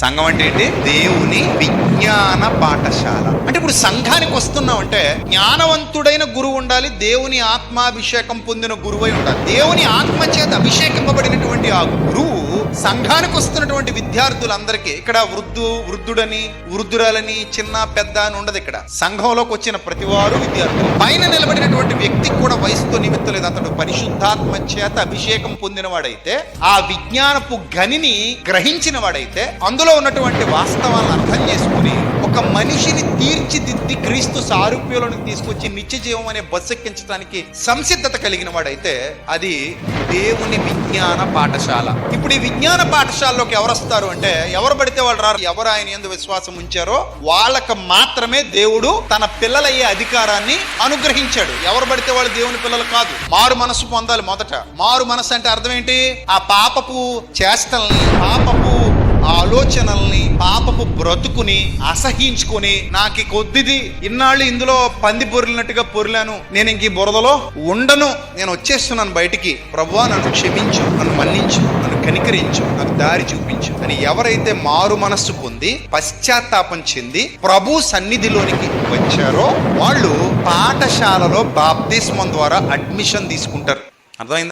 సంఘం అంటే ఏంటి? దేవుని విజ్ఞాన పాఠశాల. అంటే ఇప్పుడు సంఘానికి వస్తున్నాం అంటే జ్ఞానవంతుడైన గురువు ఉండాలి, దేవుని ఆత్మాభిషేకం పొందిన గురువై ఉండాలి. దేవుని ఆత్మ చేత అభిషేకింపబడినటువంటి ఆ గురువు సంఘానికి వస్తున్నటువంటి విద్యార్థులందరికీ, ఇక్కడ వృద్ధుడని వృద్ధురాలని చిన్న పెద్ద అని ఉండదు. ఇక్కడ సంఘంలోకి వచ్చిన ప్రతివారు విద్యార్థులు. పైన నిలబడినటువంటి వ్యక్తికి కూడా వయసుతో నిమిత్తం లేదు. అతడు పరిశుద్ధాత్మ చేత అభిషేకం పొందిన వాడైతే, ఆ విజ్ఞానపు గనిని గ్రహించిన వాడైతే, అందులో ఉన్నటువంటి వాస్తవాలను అర్థం చేసుకుని ఒక మనిషిని తీర్చిదిద్ది క్రీస్తు సారూప్యంలోనికి తీసుకొచ్చి నిత్య జీవం అనే బస్సు ఎక్కించడానికి సంసిద్ధత కలిగిన వాడైతే అది దేవుని విజ్ఞాన పాఠశాల. ఇప్పుడు ఈ విజ్ఞాన పాఠశాలలోకి ఎవరు వస్తారు అంటే, ఎవరు పడితే వాళ్ళు రారు. ఎవరు ఆయన యందు విశ్వాసం ఉంచారో వాళ్ళకు మాత్రమే దేవుడు తన పిల్లలయ్యే అధికారాన్ని అనుగ్రహించాడు. ఎవరు పడితే వాళ్ళు దేవుని పిల్లలు కాదు. మారు మనసు పొందాలి. మొదట మారు మనసు అంటే అర్థం ఏంటి? ఆ పాపపు చేష్టల్ని, పాపపు ఆలోచనల్ని, పాపపు బ్రతుకుని అసహించుకొని, నాకు కొద్దిది ఇన్నాళ్ళు ఇందులో పంది పొరిలినట్టుగా పొరిలాను, నేను ఇంక ఈ బురదలో ఉండను, నేను వచ్చేస్తున్నాను బయటికి, ప్రభువా నన్ను క్షమించు, నన్ను మన్నించు, నన్ను కనికరించు, నాకు దారి చూపించు అని ఎవరైతే మారు మనస్సు పొంది పశ్చాత్తాపం చెంది ప్రభు సన్నిధిలోనికి వచ్చారో వాళ్ళు పాఠశాలలో బాప్తిస్మం ద్వారా అడ్మిషన్ తీసుకుంటారు. అర్థమైందా?